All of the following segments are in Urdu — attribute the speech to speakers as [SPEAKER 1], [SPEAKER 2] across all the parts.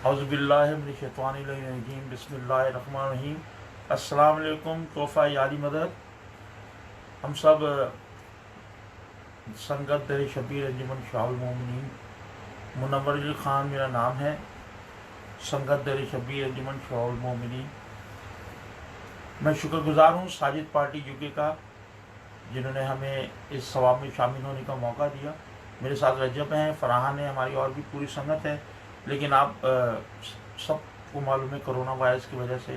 [SPEAKER 1] اعوذ باللہ من الشیطان الرجیم بسم اللہ الرحمن الرحیم۔ السلام علیکم تحفہ یاری مدد۔ ہم سب سنگت در شبیر انجمن شاہ المومنین، منور علی خان میرا نام ہے، سنگت در شبیر انجمن شاہ المومنین۔ میں شکر گزار ہوں ساجد پارٹی یو کے کا، جنہوں نے ہمیں اس ثواب میں شامل ہونے کا موقع دیا۔ میرے ساتھ رجب ہیں، فراہان ہیں، ہماری اور بھی پوری سنگت ہے۔ لیکن آپ سب کو معلوم ہے کرونا وائرس کی وجہ سے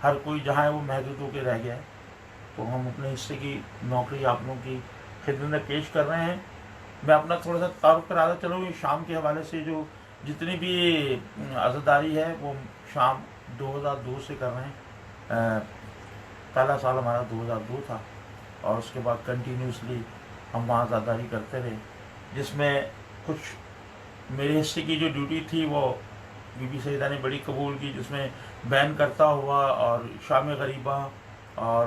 [SPEAKER 1] ہر کوئی جہاں ہے وہ محدود ہو کے رہ گیا ہے، تو ہم اپنے حصے کی نوکری آپ لوگوں کی خدمت میں پیش کر رہے ہیں۔ میں اپنا تھوڑا سا تعارف کراتا چلوں، یہ شام کے حوالے سے جو جتنی بھی عزاداری ہے وہ شام 2002 سے کر رہے ہیں۔ پہلا سال ہمارا 2002 تھا اور اس کے بعد کنٹینیوسلی ہم وہاں عزاداری کرتے رہے، جس میں کچھ میرے حصے کی جو ڈیوٹی تھی وہ بی بی سیدہ نے بڑی قبول کی، جس میں بین کرتا ہوا اور شام غریبہ اور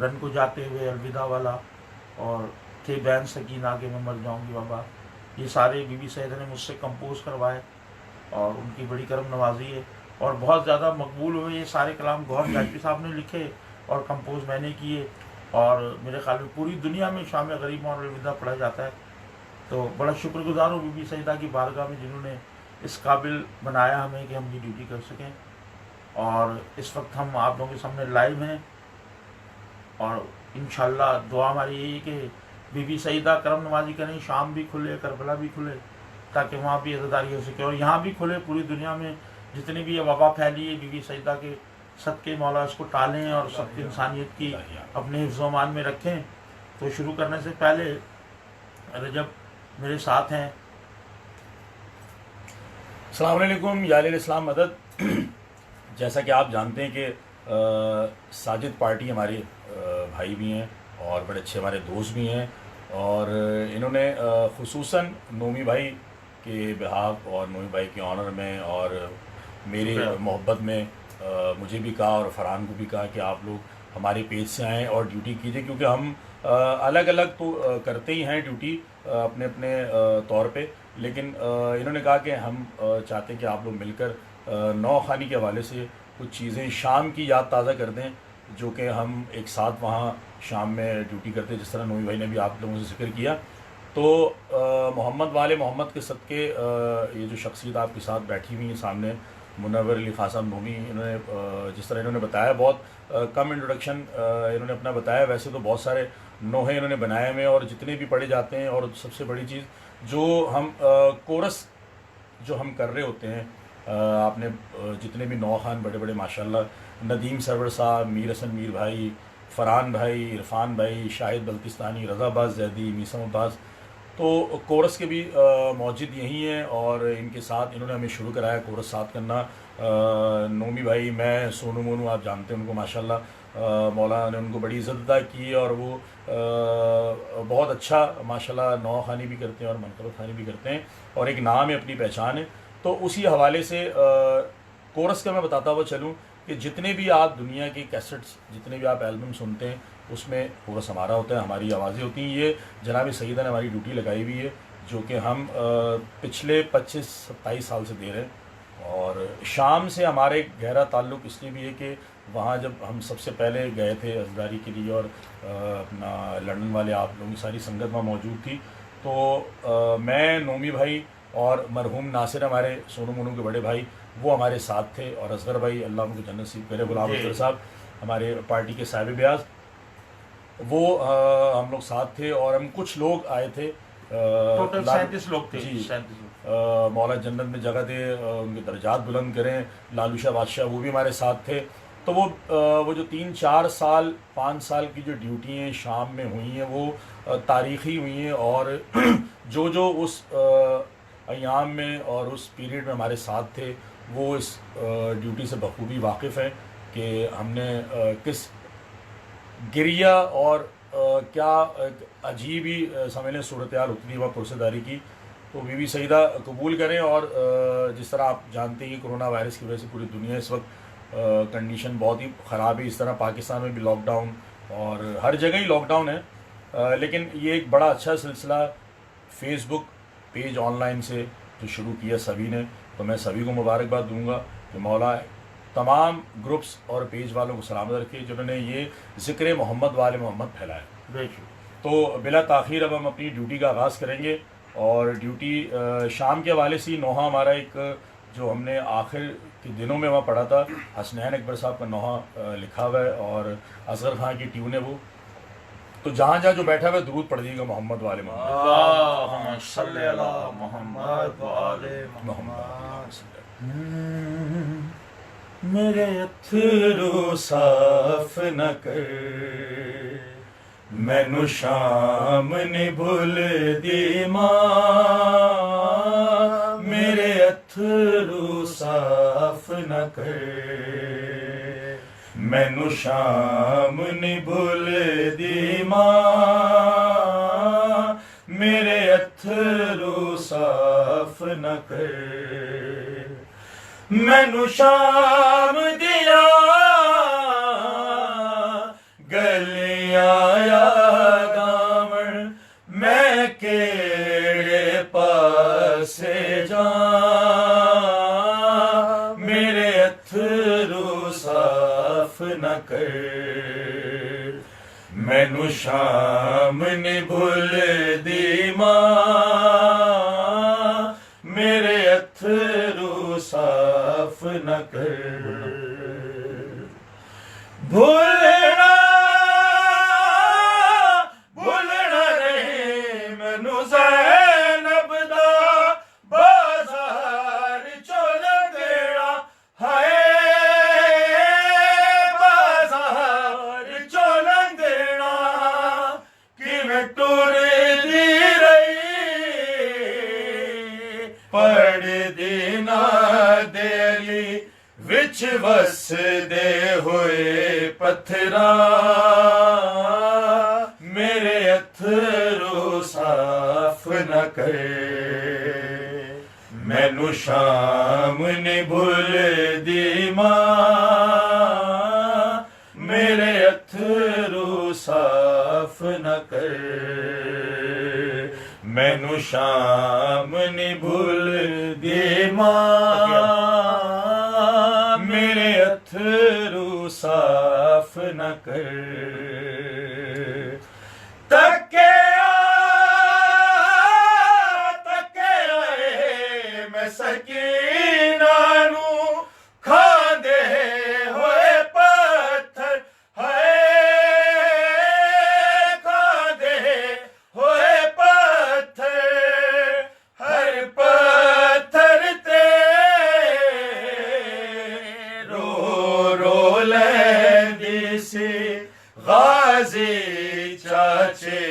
[SPEAKER 1] رن کو جاتے ہوئے الوداع والا اور کہ بین سکینہ کہ میں مر جاؤں گی بابا، یہ سارے بی بی سیدہ نے مجھ سے کمپوز کروائے اور ان کی بڑی کرم نوازی ہے اور بہت زیادہ مقبول ہوئے۔ یہ سارے کلام گوہر جاجوی صاحب نے لکھے اور کمپوز میں نے کیے، اور میرے خیال میں پوری دنیا میں شام غریبہ اور الوداع پڑھا جاتا ہے۔ تو بڑا شکر گزار ہوں بی بی سیدہ کی بارگاہ میں، جنہوں نے اس قابل بنایا ہمیں کہ ہم یہ ڈیوٹی کر سکیں۔ اور اس وقت ہم آپ لوگوں کے سامنے لائیو ہیں، اور انشاءاللہ دعا ہماری یہی ہے کہ بی بی سیدہ کرم نوازی کریں، شام بھی کھلے، کربلا بھی کھلے، تاکہ وہاں بھی عزاداری ہو سکے، اور یہاں بھی کھلے۔ پوری دنیا میں جتنی بھی یہ وبا پھیلی ہے، بی بی سیدہ کے صدقے مولا اس کو ٹالیں اور سب کی انسانیت کی اپنے حفظ و امان میں رکھیں۔ تو شروع کرنے سے پہلے رجب میرے ساتھ ہیں۔
[SPEAKER 2] السلام علیکم یا علیہ السلام مدد۔ جیسا کہ آپ جانتے ہیں کہ ساجد پارٹی ہمارے بھائی بھی ہیں اور بڑے اچھے ہمارے دوست بھی ہیں، اور انہوں نے خصوصاً نومی بھائی کے بہاف اور نومی بھائی کے آنر میں اور میرے محبت میں مجھے بھی کہا اور فرحان کو بھی کہا کہ آپ لوگ ہمارے پیج سے آئیں اور ڈیوٹی کیجئے، کیونکہ ہم الگ الگ تو کرتے ہی ہیں ڈیوٹی اپنے اپنے طور پہ، لیکن انہوں نے کہا کہ ہم چاہتے ہیں کہ آپ لوگ مل کر نو خانی کے حوالے سے کچھ چیزیں شام کی یاد تازہ کر دیں، جو کہ ہم ایک ساتھ وہاں شام میں ڈیوٹی کرتے، جس طرح نومی بھائی نے بھی آپ لوگوں سے ذکر کیا۔ تو محمد والے محمد کے صدقے یہ جو شخصیت آپ کے ساتھ بیٹھی ہوئی ہیں سامنے، منور علی خان صاحب نومی، انہوں نے جس طرح انہوں نے بتایا، بہت کم انٹروڈکشن انہوں نے اپنا بتایا، ویسے تو بہت سارے نوحے انہوں نے بنائے ہوئے اور جتنے بھی پڑھے جاتے ہیں، اور سب سے بڑی چیز جو ہم کورس جو ہم کر رہے ہوتے ہیں، آپ نے جتنے بھی نوخان بڑے بڑے ماشاءاللہ، ندیم سرور صاحب، میر حسن میر بھائی، فرحان بھائی، عرفان بھائی، شاہد بلتستانی، رضا باز زیدی، میسم عباس، تو کورس کے بھی موجود یہی ہیں، اور ان کے ساتھ انہوں نے ہمیں شروع کرایا کورس ساتھ کرنا۔ نومی بھائی، میں سونو مونو آپ جانتے ہیں ان کو ماشاءاللہ، مولانا نے ان کو بڑی عزت عطا کی ہے، اور وہ بہت اچھا ماشاءاللہ نو خوانی بھی کرتے ہیں اور منقبت خوانی بھی کرتے ہیں، اور ایک نام ہے، اپنی پہچان ہے۔ تو اسی حوالے سے کورس کا میں بتاتا ہوا چلوں کہ جتنے بھی آپ دنیا کی کیسٹس، جتنے بھی آپ البم سنتے ہیں، اس میں کورس ہمارا ہوتا ہے، ہماری آوازیں ہوتی ہیں۔ یہ جناب سیدہ نے ہماری ڈیوٹی لگائی ہوئی ہے، جو کہ ہم پچھلے 25-27 سال سے دے رہے ہیں، اور شام سے ہمارے ایک گہرا تعلق اس لیے بھی ہے کہ وہاں جب ہم سب سے پہلے گئے تھے عزاداری کے لیے، اور اپنا لندن والے آپ لوگوں کی ساری سنگت وہاں موجود تھی، تو میں، نومی بھائی اور مرحوم ناصر ہمارے سونو مونو کے بڑے بھائی، وہ ہمارے ساتھ تھے، اور اصغر بھائی اللہ ان کو جنت نصیب کرے، غلام اصغر صاحب ہمارے پارٹی کے صاحب بیاض، وہ ہم لوگ ساتھ تھے، اور ہم کچھ لوگ آئے تھے،
[SPEAKER 1] ٹوٹل 37 لوگ تھے۔
[SPEAKER 2] جی،
[SPEAKER 1] 37 لوگ۔
[SPEAKER 2] مولا جنت میں جگہ دے، ان کے درجات بلند کریں، لالو شاہ بادشاہ وہ بھی ہمارے ساتھ تھے۔ تو وہ جو 3-4 سال 5 سال کی جو ڈیوٹی ہیں شام میں ہوئی ہیں، وہ تاریخی ہوئی ہیں، اور جو اس ایام میں اور اس پیریڈ میں ہمارے ساتھ تھے، وہ اس ڈیوٹی سے بخوبی واقف ہیں کہ ہم نے کس گریہ اور کیا عجیب ہی سمجھ لیں صورتحال اتنی ہوا پرسداری کی۔ تو بی بی سیدہ قبول کریں، اور جس طرح آپ جانتے ہیں کہ کرونا وائرس کی وجہ سے پوری دنیا اس وقت کنڈیشن بہت ہی خراب ہے، اس طرح پاکستان میں بھی لاک ڈاؤن، اور ہر جگہ ہی لاک ڈاؤن ہے، لیکن یہ ایک بڑا اچھا سلسلہ Facebook page online سے جو شروع کیا سبھی نے، تو میں سبھی کو مبارکباد دوں گا کہ مولا تمام گروپس اور پیج والوں کو سلامت رکھے جنہوں نے یہ ذکر محمد وآل محمد پھیلایا۔
[SPEAKER 1] بے شک۔
[SPEAKER 2] تو بلا تاخیر اب ہم اپنی ڈیوٹی کا آغاز کریں گے، اور ڈیوٹی شام کے حوالے سے نوحہ ہمارا ایک جو ہم نے آخر کے دنوں میں وہاں پڑھا تھا، حسنین اکبر صاحب کا نوحہ لکھا ہوا ہے اور اصغر خان کی ٹیون ہے وہ، تو جہاں جہاں جو بیٹھا ہوا ہے درود پڑھ دیجیے گا محمد والے محمد
[SPEAKER 1] اللہم صلی علی محمد وآل
[SPEAKER 2] محمد۔
[SPEAKER 1] میرے
[SPEAKER 2] اتھرو صاف نہ کر مینو شام نے بھول دی ماں، میرے اتھرو صاف نہ کر مینو شام نے بھول دی ماں، میرے اتھرو صاف نہ کر مینو شام دیا گلیاں یاد آون، میں کیڑے پاسے جاں، میرے اتھرو صاف نہ کر مینو شام نے بھول دی ماں، میرے اتھرو صاف نہ کر بھولنا بھولنا نہیں مینو زینب دا بازار چول دینا، ہائے بازار چول دینا کیویں ٹر دی رہی پڑھ دینا دلی وچ وس دے ہوئے پتھراں، میرے اتھرو صاف نہ کر مینو شام نے بھول دی ماں، میرے اتھرو صاف نہ کر مینو شام نے بھول دی ماں، میرے اتھرو صاف نہ کر تکیا میں سکینہ نو کھاندے ہوئے پتھر، ہائے کھاندے ہوئے پتھر، ہر پتھر تے رو رو لیندی سی غازی چاچے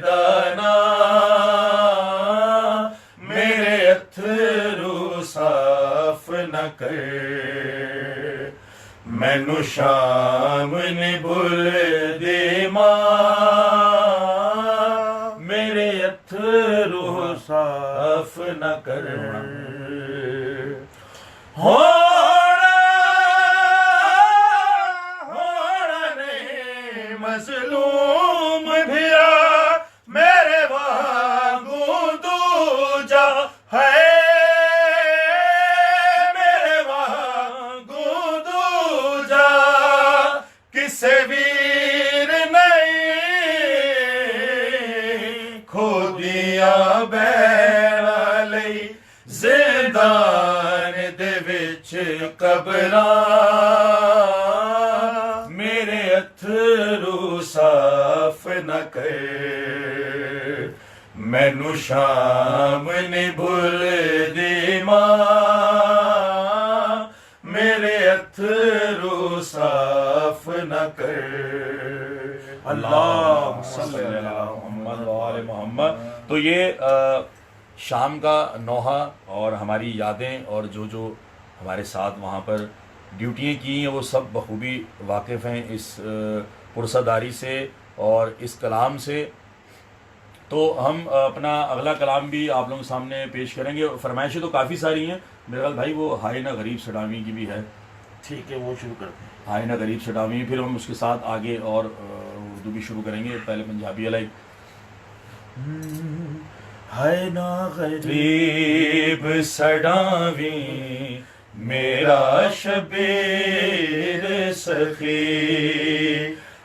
[SPEAKER 2] دانا، میرے اتھرو صاف نہ کر مینو شام نے بھول دی ماں، میرے اتھرو صاف نہ کر ہونا نہیں مظلوم بھیا میرے وانگوں دوجا، ہے میرے وانگوں دوجا کسے ویر نہیں کھو دیا بہنا لئی زندان دے وچ قبراں، میرے اتھرو صاف نہ کر مینو شام نے بھول دی ماں، میرے اتھرو صاف نہ کر
[SPEAKER 1] اللہم
[SPEAKER 2] صلی علی محمد وآل محمد۔ تو یہ شام کا نوحہ اور ہماری یادیں اور جو ہمارے ساتھ وہاں پر ڈیوٹیاں کی ہیں وہ سب بخوبی واقف ہیں اس پرسداری سے اور اس کلام سے۔ تو ہم اپنا اگلا کلام بھی آپ لوگوں کے سامنے پیش کریں گے۔ فرمائشیں تو کافی ساری ہیں، میرے خیال بھائی وہ ہائے نہ غریب سڈاویں کی بھی ہے،
[SPEAKER 1] ٹھیک ہے وہ شروع کرتے ہیں۔
[SPEAKER 2] ہائے نہ غریب سڈاویں، پھر ہم اس کے ساتھ آگے اور اردو بھی شروع کریں گے، پہلے پنجابی علیہ۔
[SPEAKER 1] ہے نا غریب
[SPEAKER 2] غریب سڈاویں میرا شبیر سخی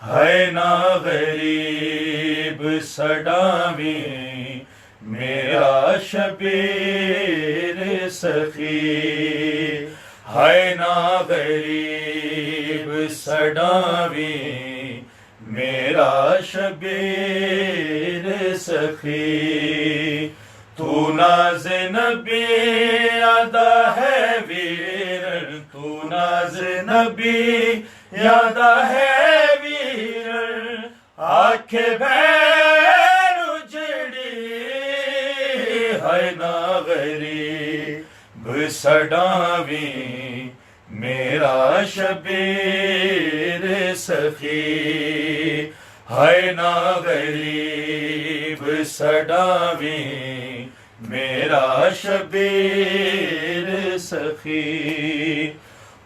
[SPEAKER 2] ہے نا غریب سڈاویں میرا شبیر سخی ہے نا غریب سڈاویں میرا شبیر سخی تو ناز نبی یادا ہے ویر تو ناز نبی یادا ہے ویر آنکھ بیر اجڑی ہے نا غریب سڈاویں میرا شبیر سخی ہے نا غریب سڈاویں میرا شبیر سخی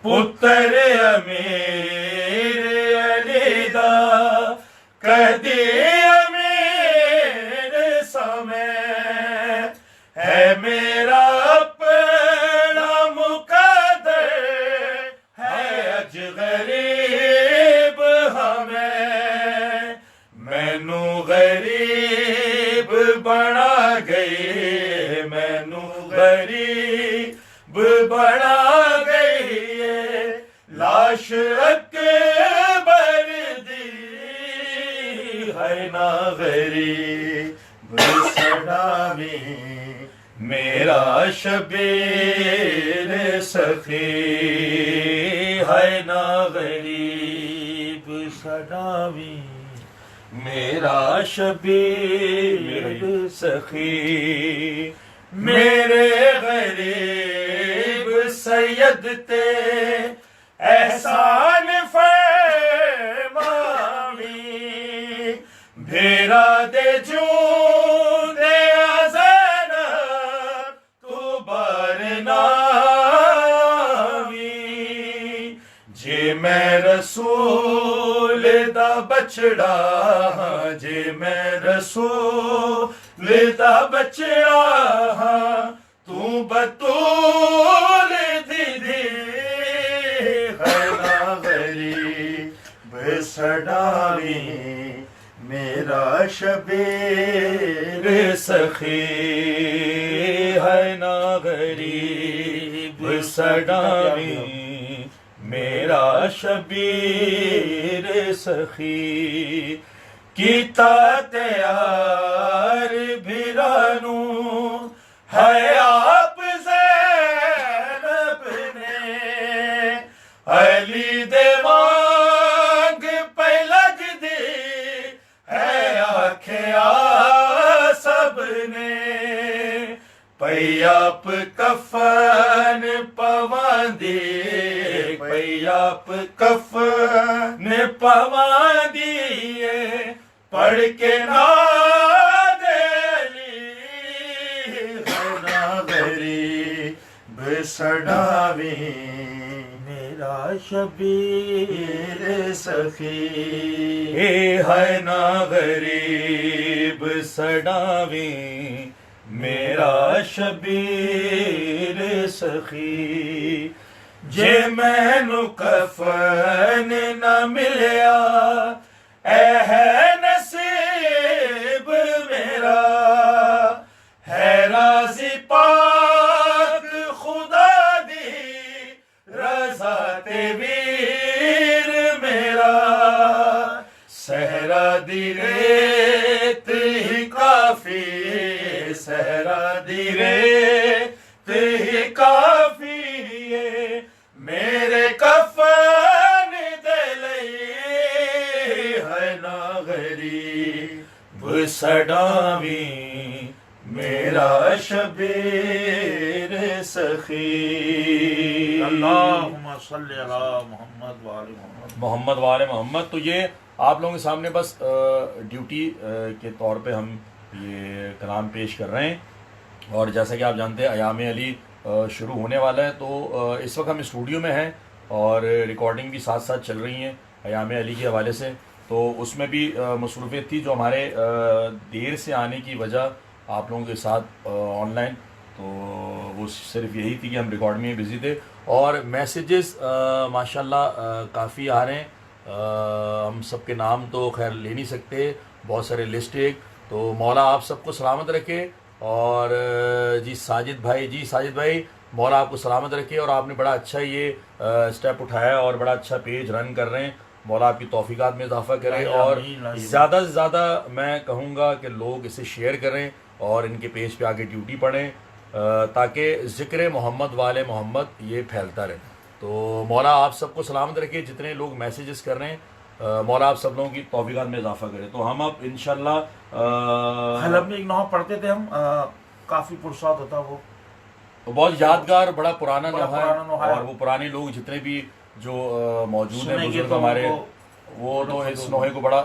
[SPEAKER 2] پتر امیر علی دا کدی امیر سمے ہے میرا اپنا مقدر ہے اج غریب ہمیں مینو غریب بنا گئی مینو غریب بنا گئی لاش اکبر دی ہے نا غریب سڈاویں میرا شبیر سخی ہے نا غریب
[SPEAKER 1] سڈاویں
[SPEAKER 2] میرا شبیر سخی میرے غریب سید تے احسان فرماوی بھیرا دے جوں دے آزان تو بارناوی جے میں رسول دا بچڑا ہاں جے میں رسول دا بچڑا ہاں تو بطول دی ہے نا غریب سڈاویں میرا شبیر سخی ہے نا غریب سڈاویں میرا شبیر سخی کیتا تیار بھرانو ہے آپ زینب نے علی دے وانگ پہ لگ دی ہے آکھیا سب نے پئی آپ کفن پواندی پئی آپ کفن پواندی پڑھ کے ناد علی ہے نا غریب سڈاویں
[SPEAKER 1] میرا شبیر
[SPEAKER 2] سخی ہے نا غریب سڈاویں میرا شبیر سخی جے مینو کفن نہ ملیا اے ہے نصیب میرا ہے راضی پاک خدا دی رضا تے ویر میرا صحرا دی ریت ہی کافی صحرا دی ریت ہی کافی ہے میرے کفن دے لئی ہے نا غریب سڈاویں میرا شبیر سخی
[SPEAKER 1] اللہم صلی علی محمد وآل محمد
[SPEAKER 2] محمد وآل محمد. تو یہ آپ لوگوں کے سامنے بس ڈیوٹی کے طور پہ ہم یہ کلام پیش کر رہے ہیں. اور جیسا کہ آپ جانتے ہیں ایام علی شروع ہونے والا ہے، تو اس وقت ہم اسٹوڈیو میں ہیں اور ریکارڈنگ بھی ساتھ ساتھ چل رہی ہیں ایام علی کے حوالے سے. تو اس میں بھی مصروفیت تھی. جو ہمارے دیر سے آنے کی وجہ آپ لوگوں کے ساتھ آن لائن، تو وہ صرف یہی تھی کہ ہم ریکارڈ میں بزی تھے، اور میسیجز ماشاء اللہ کافی آ رہے ہیں، ہم سب کے نام تو خیر لے نہیں سکتے، بہت سارے لسٹ ایک، تو مولا آپ سب کو سلامت رکھے، اور جی ساجد بھائی مولا آپ کو سلامت رکھے، اور آپ نے بڑا اچھا یہ اسٹیپ اٹھایا اور بڑا اچھا پیج رن کر رہے ہیں، مولا آپ کی توفیقات میں اضافہ کرے، اور زیادہ سے زیادہ میں کہوں گا کہ لوگ اسے شیئر کریں اور ان کے پیج پہ آگے ڈیوٹی پڑھیں، تاکہ ذکر محمد والے محمد یہ پھیلتا رہے۔ تو مولا آپ سب کو سلامت رکھے، جتنے لوگ میسیجز کر رہے ہیں مولا آپ سب لوگوں کی توفیقات میں اضافہ کرے۔ تو ہم اب انشاءاللہ
[SPEAKER 1] حلب میں ایک نوحہ پڑھتے تھے ہم، کافی پرساد ہوتا وہ،
[SPEAKER 2] بہت یادگار، بڑا پرانا
[SPEAKER 1] بڑا
[SPEAKER 2] نوحہ
[SPEAKER 1] پرانا نوحہ
[SPEAKER 2] ہے،
[SPEAKER 1] ہے۔
[SPEAKER 2] اور وہ پرانے لوگ جتنے بھی جو موجود ہیں
[SPEAKER 1] سنیں گے
[SPEAKER 2] بزرگ
[SPEAKER 1] تو
[SPEAKER 2] ہمارے،
[SPEAKER 1] ان کو
[SPEAKER 2] وہ تو
[SPEAKER 1] بڑا
[SPEAKER 2] اس
[SPEAKER 1] فضول
[SPEAKER 2] نوحے کو بڑا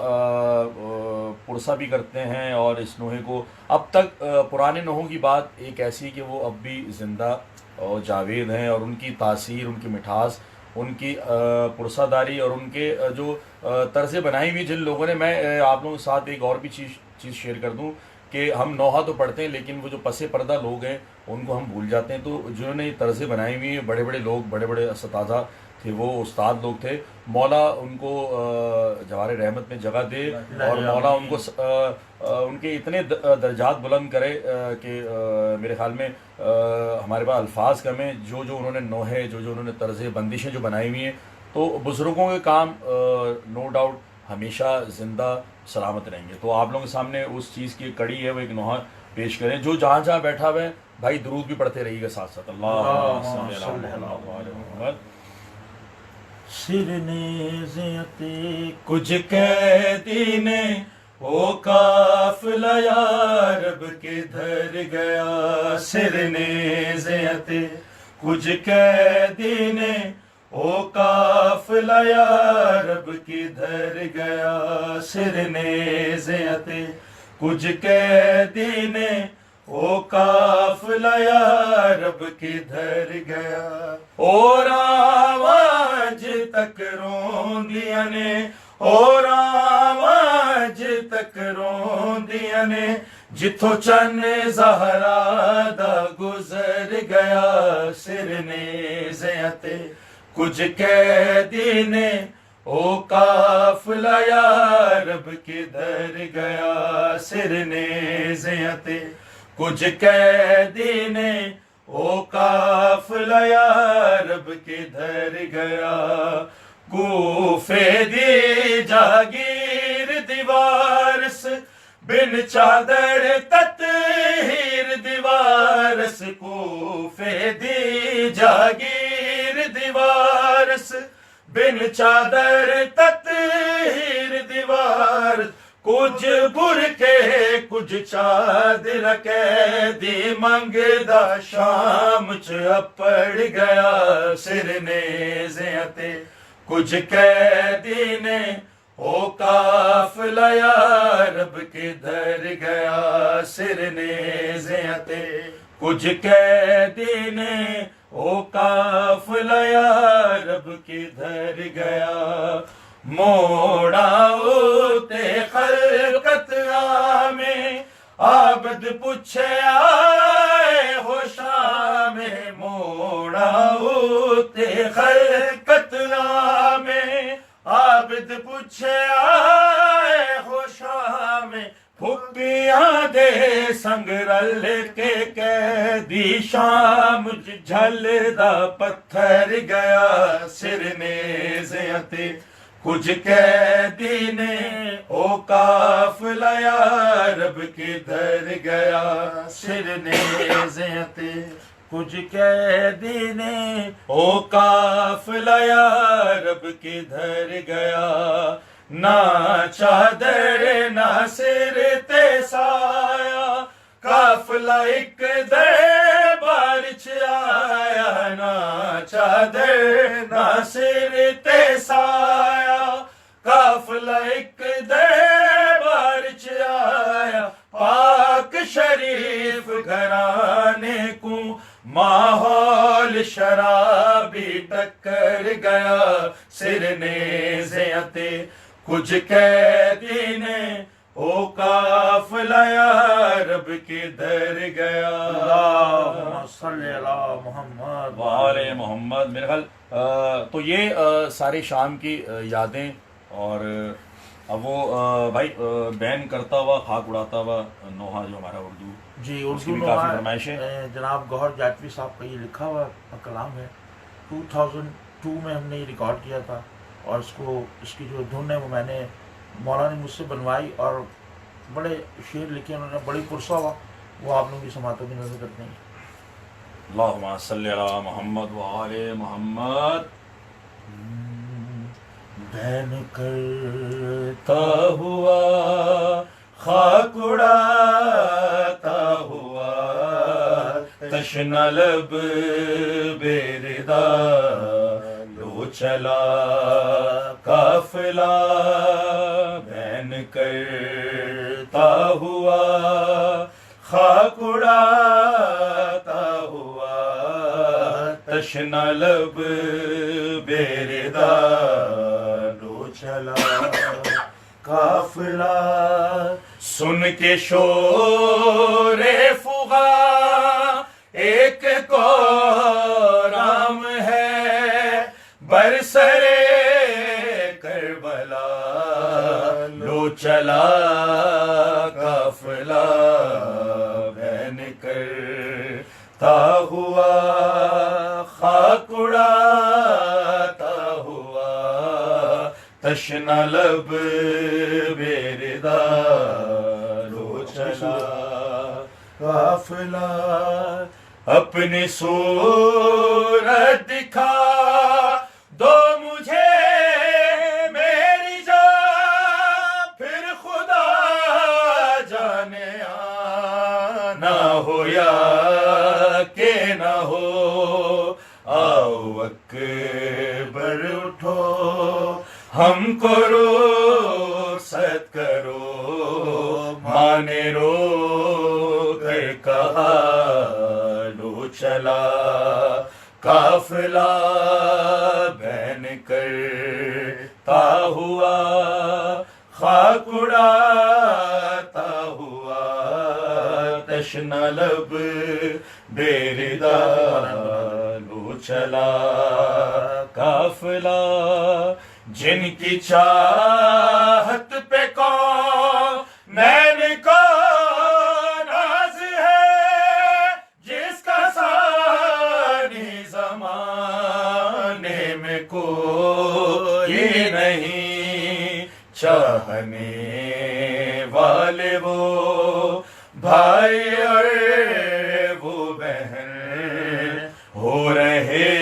[SPEAKER 2] پرسہ بھی کرتے ہیں، اور اس نوحے کو اب تک پرانے نوحوں کی بات ایک ایسی کہ وہ اب بھی زندہ اور جاوید ہیں، اور ان کی تاثیر، ان کی مٹھاس، ان کی پرسہ داری، اور ان کے جو طرزیں بنائی ہوئی جن لوگوں نے، میں آپ لوگوں کے ساتھ ایک اور بھی چیز شیئر کر دوں کہ ہم نوحہ تو پڑھتے ہیں لیکن وہ جو پس پردہ لوگ ہیں ان کو ہم بھول جاتے ہیں، تو جنہوں نے یہ طرزیں بنائی ہوئی ہیں، بڑے بڑے لوگ، بڑے بڑے اساتذہ تھے، وہ استاد لوگ تھے، مولا ان کو جوار رحمت میں جگہ دے، اور مولا ان کو ان کے اتنے درجات بلند کرے کہ میرے خیال میں ہمارے پاس الفاظ کم ہیں، جو انہوں نے نوحے، جو انہوں نے طرزیں بندشیں جو بنائی ہوئی ہیں، تو بزرگوں کے کام نو ڈاؤٹ ہمیشہ زندہ سلامت رہیں گے۔ تو آپ لوگوں کے سامنے اس چیز کی ایک کڑی ہے، وہ ایک نوحہ پیش کریں، جو جہاں جہاں بیٹھا ہوا ہے بھائی درود بھی پڑھتے رہیے گا ساتھ ساتھ، اللہ صلی اللہ علیہ وسلم۔
[SPEAKER 1] سرنیزیت
[SPEAKER 2] کچھ قیدی نے وہ قافلہ یارب کدھر گیا، سرنیزیت کچھ قیدی نے وہ قافلہ یارب کدھر گیا، سرنیزیت کچھ قیدی نے وہ قافلہ یارب کدھر گیا، اور آواز تک روندیاں نے، اور آواز تک روندیاں نے، جتھوں چن زہرا دا گزر گیا، سرنیزیاں تے کچھ قیدی نے او قافلہ یارب کدھر گیا، سرنیزیاں تے کچھ قیدی نے او قافلہ یارب کدھر گیا، کوفے دی جاگیر دیوارس بن چادر تطہیر دیوارس، کوفے دی جاگیر دیوارس بن چادر تطہیر دیوار، کچھ برکے کچھ چادر قیدی منگدا شام چ اپڑ گیا، سرنیزیاں تے کچھ قیدی نے او قافلہ یارب کدھر گیا، سرنیزیاں تے کچھ قیدی نے او قافلہ یارب کدھر گیا، موڑا اوتے خلقت میں عابد پوچھے آئے ہو شام، موڑا اوتے خلقت میں عابد پوچھے آئے ہو شام، پھپیاں دے سنگ رل کے قیدی شام جھل دا پتھر گیا، سرنیزیاں تے کچھ قیدی نے او قافلہ یارب کدھر گیا، سرنیزیاں تے کچھ قیدی نے او قافلہ یارب کدھر گیا، نہ چادر نہ سر تے سایہ، قافلہ ایک دربار چ آیا، نہ چادر نہ سر تے سایہ، قافلہ ایک دربار چ آیا، پاک شریف گھرانے کو ماحول شرابی ٹکر گیا، سرنیزیاں تے کچھ قیدی نے او قافلہ یا رب کدھر گیا.
[SPEAKER 1] اللہم صلی علی محمد
[SPEAKER 2] وعلی محمد. میرے خیال تو یہ سارے شام کی یادیں. اور اب وہ بھائی بین کرتا ہوا خاک اڑاتا ہوا نوحہ جو ہمارا اردو
[SPEAKER 1] جی
[SPEAKER 2] اس کی
[SPEAKER 1] اردو
[SPEAKER 2] بھی کافی فرمائشیں.
[SPEAKER 1] جناب گوہر جاٹوی صاحب کا یہ لکھا ہوا کلام ہے. 2002 میں ہم نے یہ ریکارڈ کیا تھا اور اس کی جو دھن ہے وہ میں نے مولانا نے مجھ سے بنوائی اور بڑے شعر لکھے انہوں نے بڑی پرسہ ہوا. وہ آپ لوگوں کی سماعتوں میں نظر کرتے ہیں.
[SPEAKER 2] اللہم صلی علی محمد وعلی محمد.
[SPEAKER 1] بین کرتا
[SPEAKER 2] تا ہوا خاک اڑاتا ہوا تشنہ لب بے ردا لو چلا قافلہ بین کرتا ہوا خاک اڑاتا ہوا تشنہ لب بے ردا لو چلا
[SPEAKER 1] قافلہ.
[SPEAKER 2] سن کے شور فغاں ایک کورام ہے برسرے کربلا لو چلا قافلہ بین کرتا ہوا خاک اڑاتا ہوا تشنہ لب بے ردا لو چلا
[SPEAKER 1] قافلہ.
[SPEAKER 2] اپنی صورت دکھا دو مجھے میری جان پھر خدا جانے آنا ہو یا کہ نہ ہو. آؤ اکبر اٹھو ہم کو رخصت کرو مانے رو کر کہا لو چلا قافلہ بین کرتا ہوا خاک اڑاتا ہوا تشنہ لب بے ردا لو چلا قافلہ. جن کی چاہت پہ کونین کو ناز ہے جس کا ثانی زمانے میں کوئی نہیں چاہنے والے وہ بھائی اور وہ بہن ہو رہے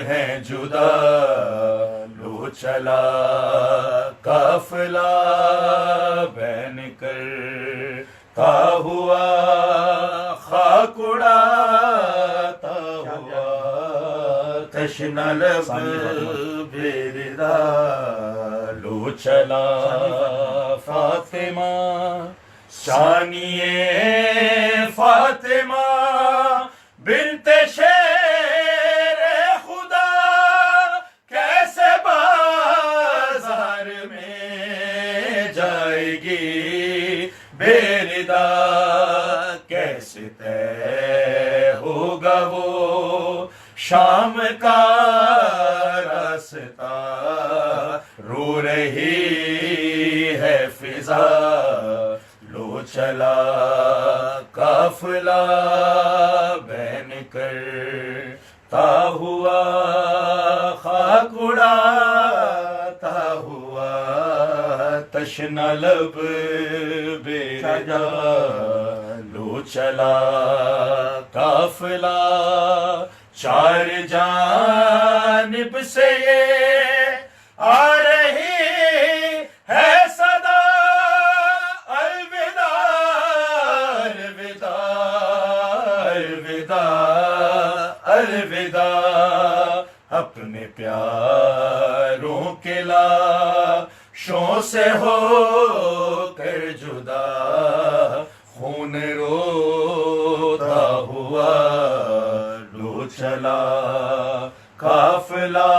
[SPEAKER 2] ہیں جدا لو چلا قافلہ بین کرتا ہوا خاک اڑاتا ہوا تشنہ لب بے ردا لو چلا فاطمہ ثانیہ فاطمہ بنت شیر خدا کیسے بازار میں جائے گی بے ردا کیسے طے ہوگا وہ شام کا راستہ رو رہی ہے فضا لو چلا قافلہ بین کرتا ہوا خاک اڑاتا ہوا تشنہ لب بے ردا لو چلا قافلہ. چار جانب سے یہ آ رہی ہے صدا الوداع الوداع الوداع الوداع. اپنے پیاروں کے لاشوں سے ہو کر جدا خون روتا ہوا لو چلا قافلہ.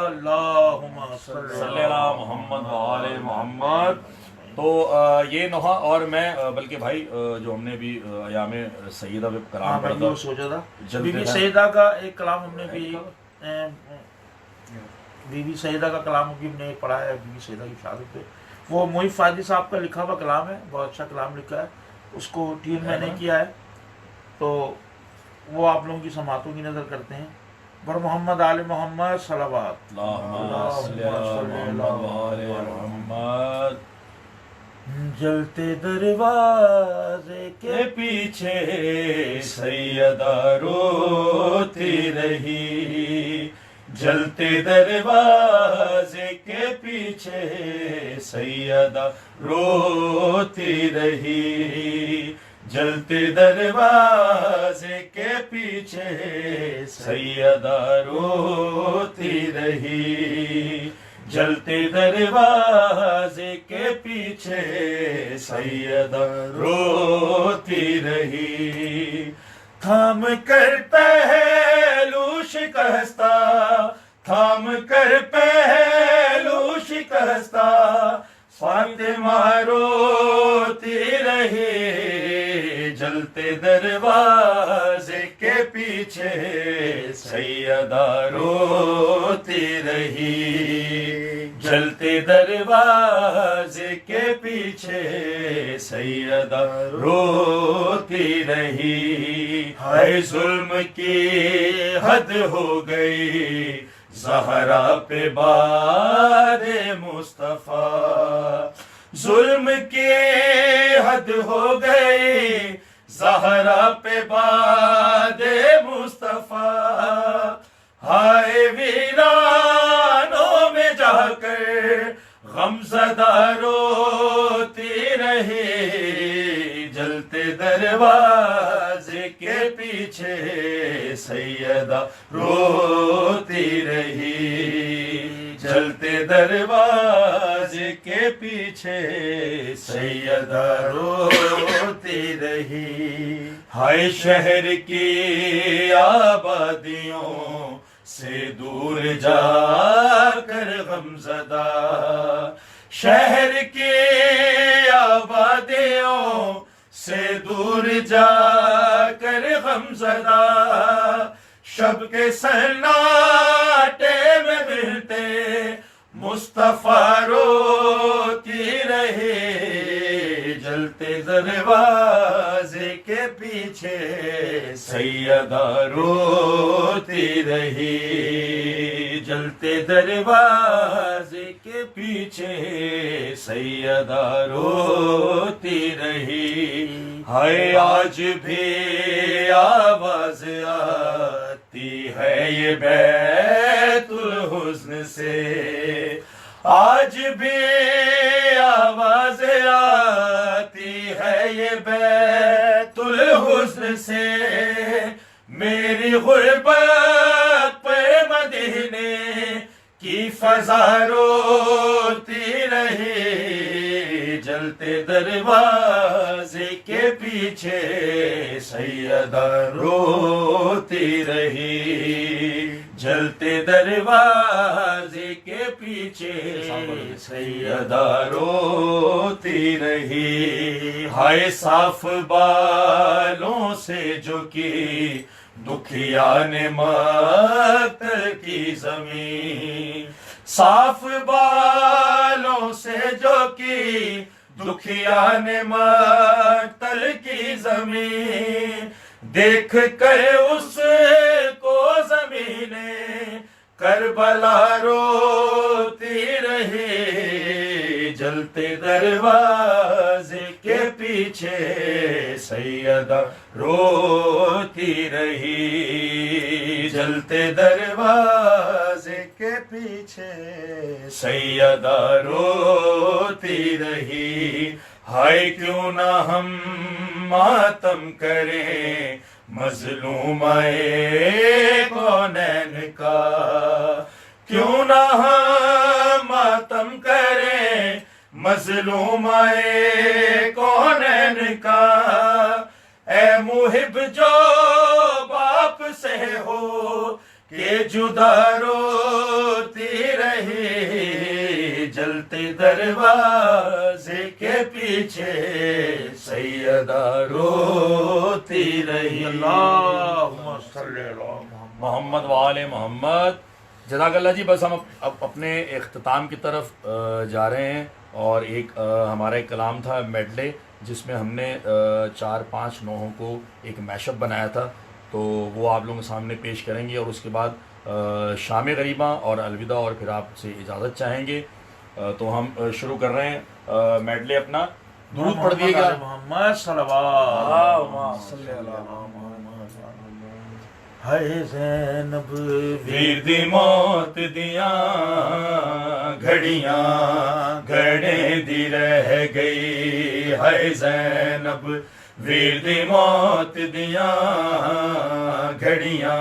[SPEAKER 2] اللہم صلی علی محمد وعلی محمد. تو یہ نوحہ اور میں بلکہ بھائی جو ہم نے بھی ایام سیدہ پہ کلام پڑھا تھا،
[SPEAKER 1] سوچا تھا
[SPEAKER 2] جلد
[SPEAKER 1] بی بی
[SPEAKER 2] ہے۔
[SPEAKER 1] سیدہ کا ایک کلام ہم نے بھی بی بی سیدہ کا کلام بھی ہم نے پڑھا ہے، بی بی سیدہ کی شہادت پہ، وہ محب فاضلی صاحب کا لکھا ہوا کلام ہے، بہت اچھا کلام لکھا ہے، اس کو ٹیون میں نے کیا ہے، تو وہ آپ لوگوں کی سماعتوں کی نظر کرتے ہیں۔ بر محمد آل محمد صلوات۔
[SPEAKER 2] اللہم صلی علی محمد و آل محمد۔
[SPEAKER 1] جلتے دروازے
[SPEAKER 2] کے پیچھے سیدہ روتی رہی، جلتے دروازے کے پیچھے سیدہ روتی رہی، جلتے دروازے کے پیچھے سیدہ روتی رہی، جلتے دروازے کے پیچھے سیدہ روتی رہی، تھام کر پہلو شکستہ، تھام کر پہلو شکستہ، فاطمہ روتی رہی، جلتے دروازے کے پیچھے سیدہ روتی رہی، جلتے دروازے کے پیچھے سیدہ روتی رہی، ہائے ظلم کی حد ہو گئی زہرا پہ باد مصطفیٰ، ظلم کی حد ہو گئی زہرا پہ باد مصطفیٰ، ہائے ویرانوں میں جا کر غمزدہ روتی رہی، جلتے دروازے کے پیچھے سیدہ روتی رہی، جلتے دروازے کے پیچھے سیدہ روتی رہی، ہائے شہر کی آبادیوں سے دور جا کر غمزدہ، شہر کی آبادیوں سے دور جا کر غمزدہ، شب کے سناٹے میں ملتے مصطفیٰ روتی رہی، جلتے دروازے کے پیچھے سیدہ روتی رہی، جلتے دروازے کے پیچھے سیدہ روتی رہی، ہائے آج بھی آواز آتی ہے یہ بیت الحزن سے، آج بھی آواز آتی ہے یہ بیت الحزن سے، میری غربت پہ مدینے کی فضا روتی رہی، جلتے دروازے کے پیچھے سیدہ روتی رہی، جلتے دروازے کے پیچھے سیدہ روتی رہی، ہائے صاف بالوں سے جو کی دکھیا نے مقتل کی زمین، صاف بالوں سے جو کی دکھیا نے مقتل کی زمین، دیکھ کر اس کو زمین کربلا روتی رہی، جلتے دروازے کے پیچھے سیدہ روتی رہی، جلتے دروازے کے پیچھے سیدہ روتی رہی، ہائے کیوں نہ ہم ماتم کریں مظلومہ کونین کا، کیوں نہ ہم ماتم کریں مظلومہ کونین کا، اے محب جو باپ سے ہو کہ جدا روتی رہی، جلتے دروازے کے پیچھے سیدہ روتی رہی.
[SPEAKER 1] اللہم صلی اللہ
[SPEAKER 2] محمد وآل محمد. جزاک اللہ جی. بس ہم اب اپنے اختتام کی طرف جا رہے ہیں، اور ایک ہمارا ایک کلام تھا میڈلے، جس میں ہم نے 4-5 نوحوں کو ایک میش اپ بنایا تھا، تو وہ آپ لوگوں کے سامنے پیش کریں گے، اور اس کے بعد شام غریباں اور الوداع، اور پھر آپ سے اجازت چاہیں گے. تو ہم شروع کر رہے ہیں میڈلے اپنا. درود پڑھ دیے گا.
[SPEAKER 1] محمد صلوات صلی اللہ ہے زینب
[SPEAKER 2] ویر دی موت دیاں گھڑیاں گھڑے دی رہ گئی ہے زینب. ویر دی موت دیاں گھڑیاں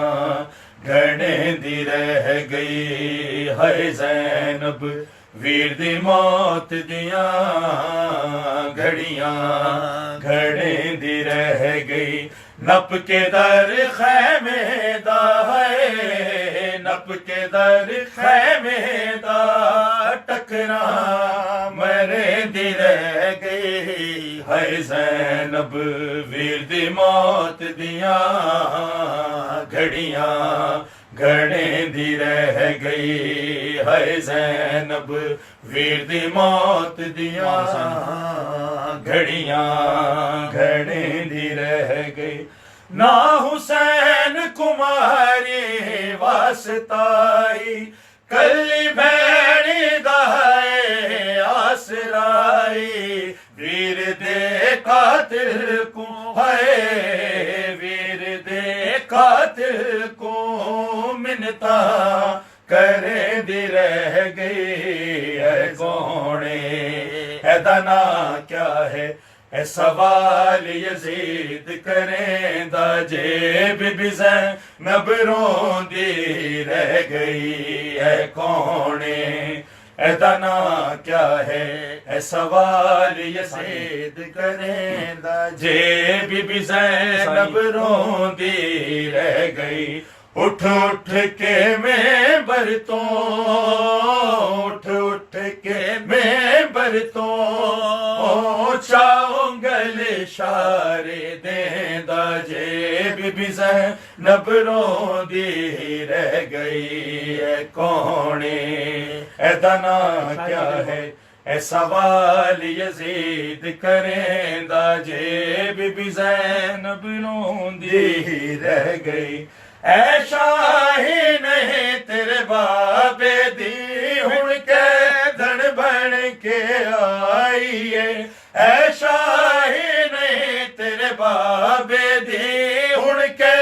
[SPEAKER 2] گھڑے دی رہ گئی ہے زینب. ویر دی موت دیاں گھڑیاں گھڑے دی رہ گئی. نپ کے در خیمے دا ہے، نپ کے در خیمے دا ٹکرا مرے دی رہ گئی ہے زینب. ویر دی موت دیاں گھڑیاں گھڑے دی رہ گئی ہے زینب. ویر دی موت دیاں گھڑیاں گھڑے دی رہ گئی. نہ حسین کماری واسطائی کلی بھیڑی دہائے آسرائی. ویر دے قاتل کو ہے، ویر دے قاتل کو منتا کرے دی رہ گئی ہے کونے. اے دنا کیا ہے اے سوال یزید کریں دا جیب بھی زینب روندی رہ گئی ہے کونے. اے دنا کیا ہے اے سوال یزید کریں دا جیب بھی زینب روندی رہ گئی. اٹھ اٹھ کے ممبر تو، اٹھ اٹھ کے ممبر تو چاؤنگل اشارے دیندا جیب بھی زینب روندی رہ گئی ہے کونے. اے دنا کیا ہے اے سوال یزید کریں دا جیب بھی زینب روندی رہ گئی. اے شاہی نہیں تیرے بابے دی ہن کے دھن بن کے آئیے. اے شاہی نہیں تیرے بابے دی ہن کے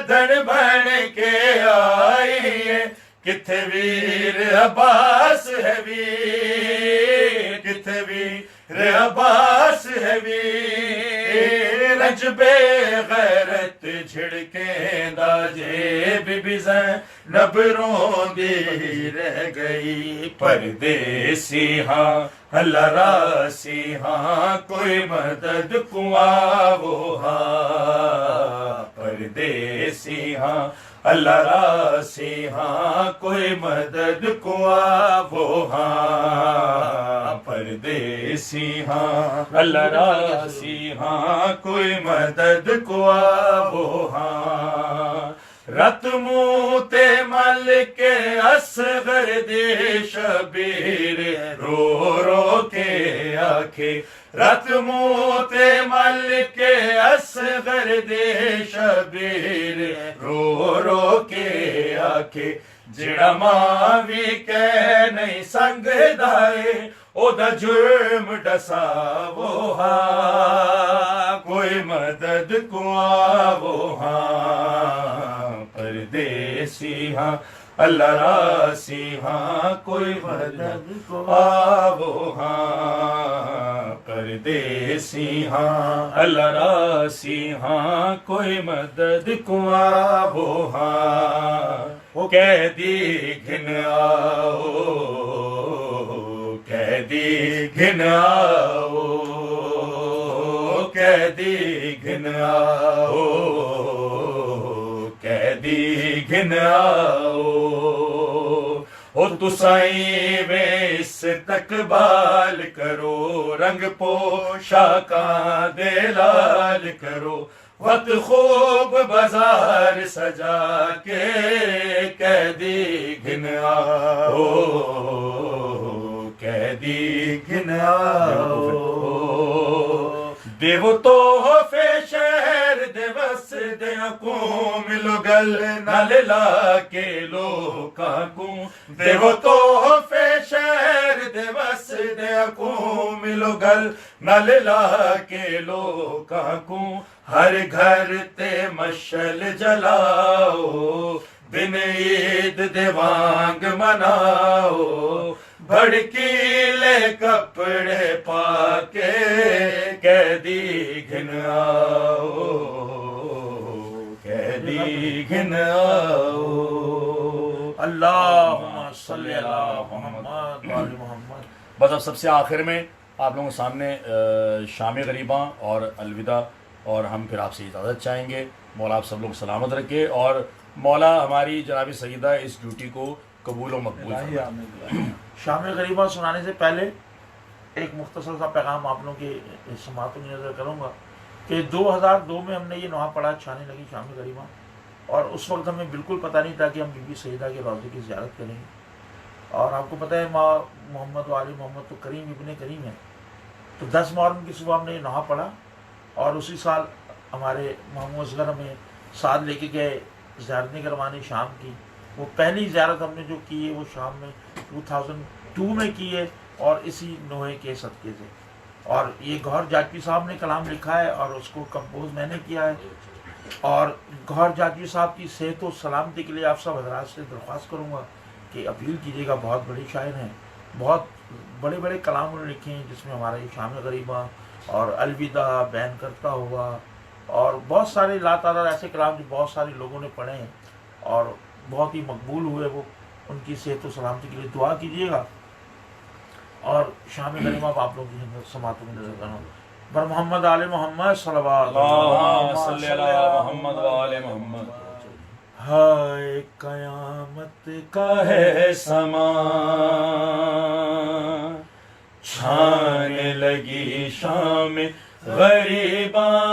[SPEAKER 2] دھن بن کے آئیے. کتھے ویر عباس ہے ویر، کتھے ویر عباس ہے ویر. رج بے غیرت جھڑکیں دا جیب بھی زینب روندی رہ گئی. پردیسی ہاں اللہ راسی ہاں کوئی مدد کو آو ہاں. پردیسی ہاں اللہ راسی ہاں کوئی مدد کو آو ہاں. پردیسی ہاں اللہ راسی ہاں کوئی مدد کو آو ہاں. رت موتے مل کے اصغر دی شبیر رو رو کے آکھے. رت موتے مل کے اصغر دی شبیر رو رو کے آکھے. جڑا ماں بھی کہہ نہیں سنگ دائے او دا جرم ڈسا وہ ہاں کوئی مدد کو آو ہاں. پردیسی ہاں اللہ راسی ہاں کوئی مدد کو آو ہاں. پردیسی ہاں اللہ راسی ہاں کوئی مدد کو آو ہاں. قیدی گھن آؤ، قیدی گھن آؤ، قیدی گھن آؤ، قیدی گھن آؤ. ہو تسائی میں استقبال کرو رنگ پوشاکاں دے لال کرو وقت خوب بازار سجا کے قیدی گھن آؤ قیدی گھن آؤ دیو تحفے شہر دے وس دیا کو ملو گل نال لا کے لوکاں کو دیو تحفے شہر دے وس دیا کو ملو گل نال لا کے لوکاں کو ہر گھر تے مشل جلاؤ دن عید دے وانگ مناؤ بھڑکیلے کپڑے پا کے قیدی گھن آؤ قیدی گھن آؤ
[SPEAKER 1] اللہم صلی علی محمد و آل محمد.
[SPEAKER 2] بس اب سب سے آخر میں آپ لوگوں کے سامنے شام غریباں اور الوداع اور ہم پھر آپ سے اجازت چاہیں گے. مولا آپ سب لوگ سلامت رکھے اور مولا ہماری جناب سیدہ اس ڈیوٹی کو قبول و مقبول فرمائے.
[SPEAKER 1] شام غریبہ سنانے سے پہلے ایک مختصر سا پیغام آپ لوگوں کے سماعتوں کی نظر کروں گا کہ 2002 میں ہم نے یہ نوحہ پڑھا چھانے لگی شام غریبہ، اور اس وقت ہمیں بالکل پتہ نہیں تھا کہ ہم بی بی سیدہ کے روضے کی زیارت کریں گے. اور آپ کو پتہ ہے ماں محمد و آل محمد تو کریم ابن کریم ہے. تو 10 محرم کی صبح ہم نے یہ نوحہ پڑھا اور اسی سال ہمارے ماموں اصغر ہمیں ساتھ لے کے گئے زیارتیں کروانے شام کی. وہ پہلی زیارت ہم نے جو کی ہے وہ شام میں 2002 میں کی ہے اور اسی نوحے کے صدقے سے. اور یہ گوہر جاجوی صاحب نے کلام لکھا ہے اور اس کو کمپوز میں نے کیا ہے. اور گوہر جاجوی صاحب کی صحت و سلامتی کے لیے آپ سب حضرات سے درخواست کروں گا کہ اپیل کیجیے گا. بہت بڑے شاعر ہیں، بہت بڑے بڑے کلام انہوں نے لکھے ہیں جس میں ہمارا یہ شام غریبہ اور الوداع بیان کرتا ہوا اور بہت سارے لاتعداد ایسے کلام جو بہت سارے لوگوں نے پڑھے ہیں اور بہت ہی مقبول ہوئے. وہ ان کی صحت و سلامتی کے لیے دعا کیجیے گا. اور شام غریبہ آپ لوگوں کی سماعتوں میں نظر کرنا بر محمد آل محمد صلوات
[SPEAKER 2] اللہم صلی علی محمد و آل محمد.
[SPEAKER 1] ہائے قیامت
[SPEAKER 2] کا ہے سما چھانے لگی شام غریباں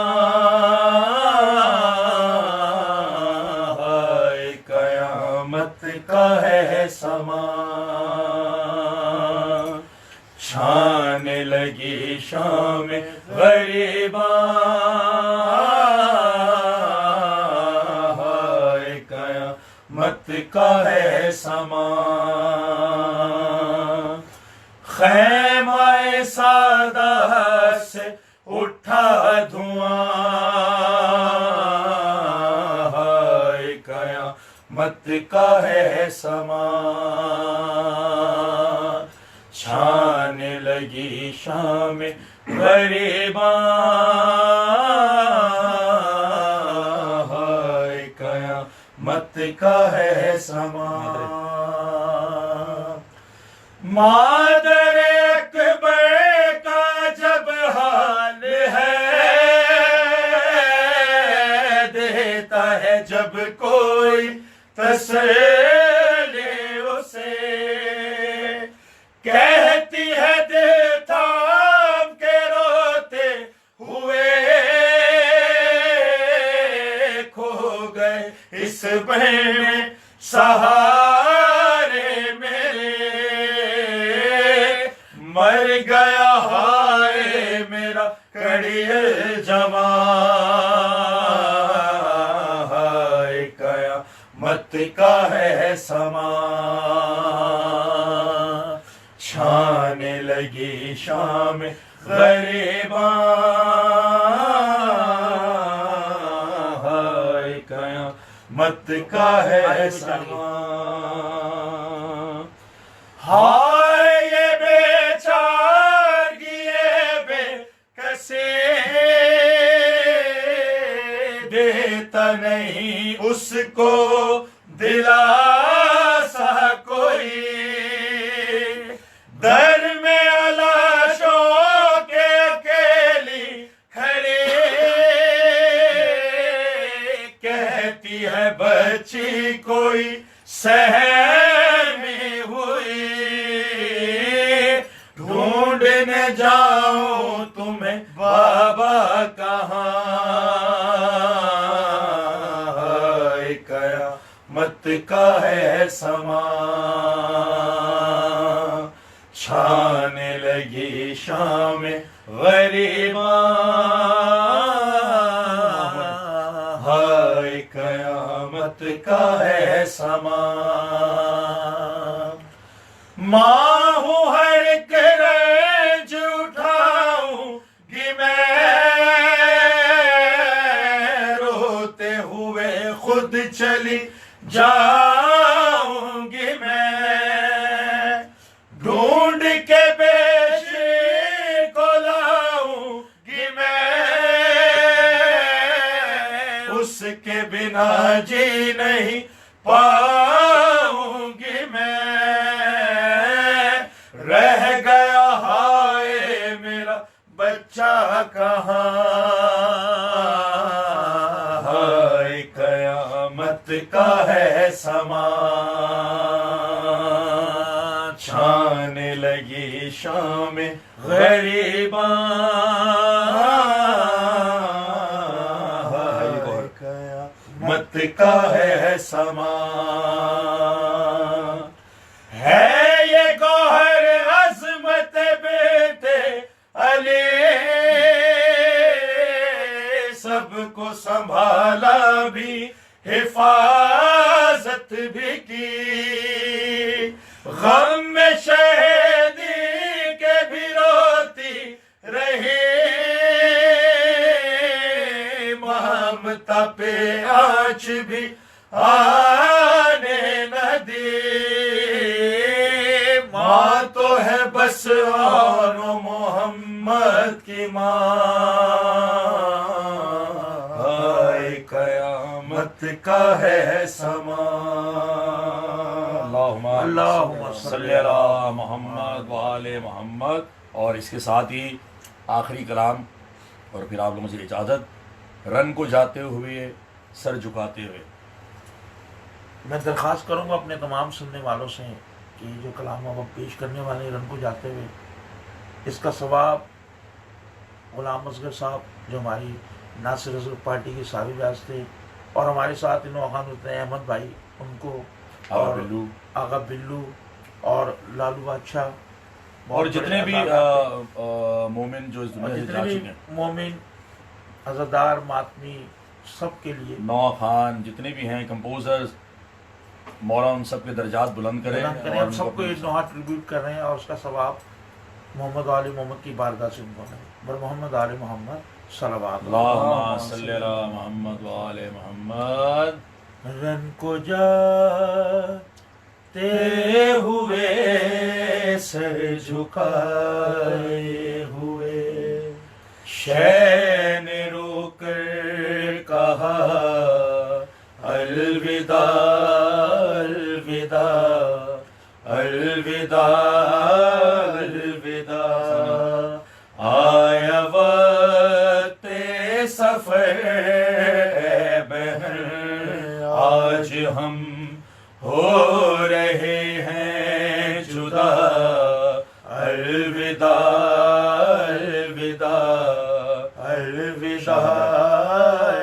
[SPEAKER 2] ہائے قیامت کا ہے سما چھانے لگی شام غریباں ہائے قیامت کا ہے سما خیمہ سادہ سے اٹھا دھواں ہائے قیامت کا ہے سما چھانے لگی شام غریباں ہائے قیامت کا ہے سما مادر اکبر کا جب حال ہے دیتا ہے جب کوئی تسلی اسے کہتی ہے دل تھام کے روتے ہوئے کھو گئے اس بہن میں سہارے مر گیا ہائے میرا کڑیل جوان ہائے قیامت کا ہے سما چھانے لگی شام غریباں ہائے قیامت کا ہے سما دیتا نہیں اس کو دلاسا کوئی در میں لاشوں کے اکیلی کھڑی کہتی ہے بچی کوئی سہمی کا ہے سما چھانے لگی شام غریباں ہائے قیامت کا ہے سما ماں ہوں ہر کرج اٹھاؤں گی میں روتے ہوئے خود چلی جاؤں گی میں ڈھونڈ کے بیشی کو لاؤں گی میں اس کے بنا جی نہیں پاؤں گی میں رہ گیا ہائے میرا بچہ کہاں ہائے قیامت کا ہے سما چھانے لگی شام غریباں ہائے قیامت کا ہے سما ہے یہ گوہر عظمت بیٹے علی سب کو سنبھالا بھی حفاظت بھی کی غم میں شہیدی کے بھی روتی رہی ممتا پہ آنچ بھی آنے نہ دی ماں تو ہے بس اور محمد کی ماں ہائے قیامت کا ہے سما اللہم صلی علی محمد وآل محمد. اور اس کے ساتھ ہی آخری کلام اور پھر آپ لوگوں سے اجازت رن کو جاتے ہوئے سر جھکاتے ہوئے
[SPEAKER 1] میں درخواست کروں گا اپنے تمام سننے والوں سے کہ جو کلام اب پیش کرنے والے رن کو جاتے ہوئے اس کا ثواب غلام اصغر صاحب جو ہماری ناصر حضرت پارٹی کے سابق ریاض تھے اور ہمارے ساتھ انہوں خان احمد بھائی ان کو اور آغا بلو اور لالو بادشاہ
[SPEAKER 2] اور جتنے بھی مومن جو اس دنیا سے جا چکے ہیں
[SPEAKER 1] مومن عزادار ماتمی سب کے لیے
[SPEAKER 2] نوح خان جتنے بھی ہیں کمپوزرز مولا ان سب کے درجات بلند کریں اور
[SPEAKER 1] ہم سب کو نوحہ ٹریبیوٹ کر رہے ہیں اور اس کا ثواب محمد آل محمد کی بارگاہ سے ان کو ہے بر محمد آل محمد صلوات
[SPEAKER 2] اللہم صلی علی محمد وآل محمد.
[SPEAKER 1] رن کو جاتے ہوئے سر جھکائے ہوئے
[SPEAKER 2] شے نے رو کر کہا الوداع الوداع الوداع الوداع آیا وقت سفر اے بہن آج ہم ہو رہے ہیں جدا الوداع الوداع الوداع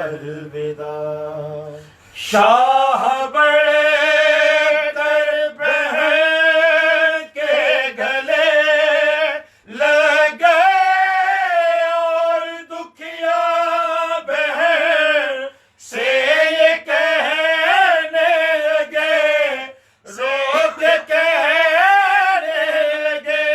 [SPEAKER 2] الوداع. شاہ بڑے کر بہن کے گلے لگ گئے اور دکھیا بہن سے یہ کہنے لگے رو کے کہنے لگے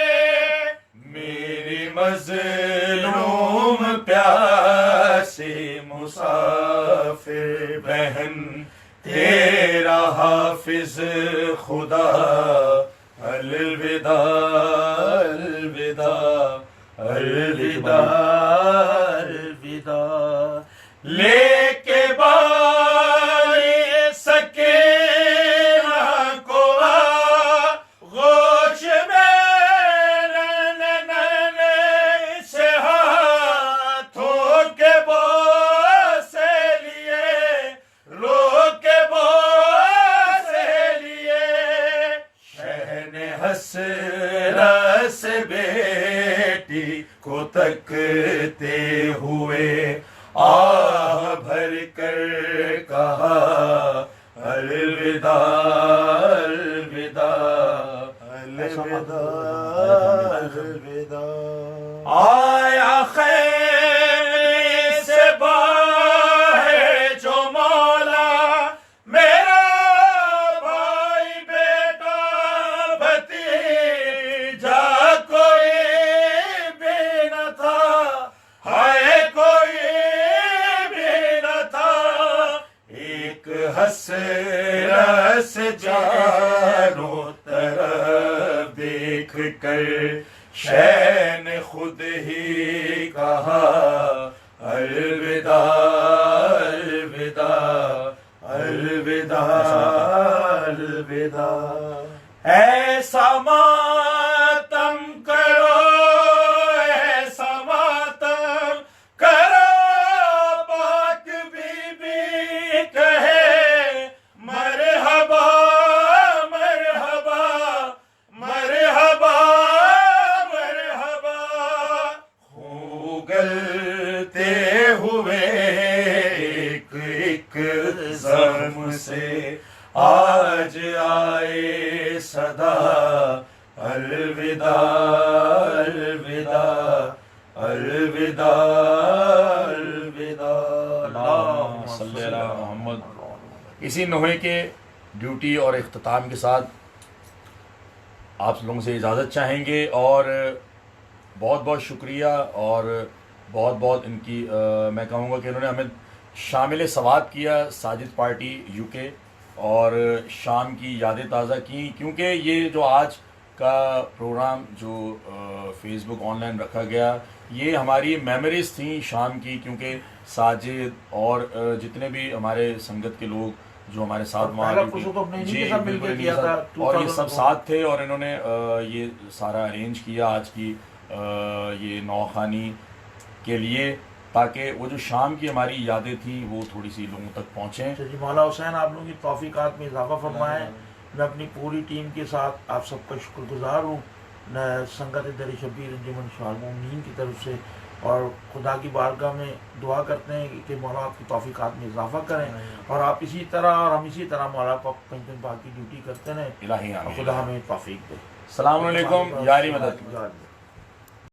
[SPEAKER 2] میری مظلوم پیاسی مسافر بہن تیرا حافظ خدا الوداع الوداع الوداع
[SPEAKER 1] الوداع
[SPEAKER 2] لے کے باری سکینہ کو غوش میں نن سے ہاتھوں کے بوسے لیے رو کے بوسے لیے شہن حسرت سے بیٹی کو تکتے ہوئے آہ بھر کر کہا الوداع الوداع
[SPEAKER 1] الوداع
[SPEAKER 2] آیا خیر سے باہر جو مولا میرا بھائی بیٹا بھتیجا کوئی بھی نہ تھا ہائے کوئی بھی نہ تھا ایک حسرت چاروں طرف دیکھ کر شے نے خود ہی کہا الوداع الوداع الوداع الوداع ایسا ماتم کرو ایسا ماتم کرو پاک بی بی کہے مرحبا مرحبا مرحبا مرحبا خون گلتے ہوئے ایک ایک زخم سے آج آئے صدا الوداع الوداع الوداع الوداع اللہم صلی علی محمد. اسی نوحے کے ڈیوٹی اور اختتام کے ساتھ آپ لوگوں سے اجازت چاہیں گے اور بہت بہت شکریہ اور بہت بہت ان کی میں کہوں گا کہ انہوں نے ہمیں شامل سوات کیا ساجد پارٹی یو کے اور شام کی یادیں تازہ کی کیونکہ یہ جو آج کا پروگرام جو فیس بک آن لائن رکھا گیا یہ ہماری میموریز تھیں شام کی کیونکہ ساجد اور جتنے بھی ہمارے سنگت کے لوگ جو ہمارے ساتھ وہاں بالکل اور یہ سب ساتھ تھے اور انہوں نے یہ سارا ارینج کیا آج کی یہ نوخانی کے لیے تاکہ وہ جو شام کی ہماری یادیں تھیں وہ تھوڑی سی لوگوں تک پہنچیں.
[SPEAKER 1] جی مولا حسین آپ لوگوں کی توفیقات میں اضافہ فرمائیں. میں اپنی پوری ٹیم کے ساتھ آپ سب کا شکر گزار ہوں سنگت در شبیر انجمن شاہ المومنین کی طرف سے اور خدا کی بارگاہ میں دعا کرتے ہیں کہ مولا آپ کی توفیقات میں اضافہ کریں اور آپ اسی طرح اور ہم اسی طرح مولا کو پنجن پاک کی ڈیوٹی کرتے رہیں
[SPEAKER 2] الہی
[SPEAKER 1] اور خدا ہمیں توفیق دے.
[SPEAKER 2] السلام علیکم. یاری مدد.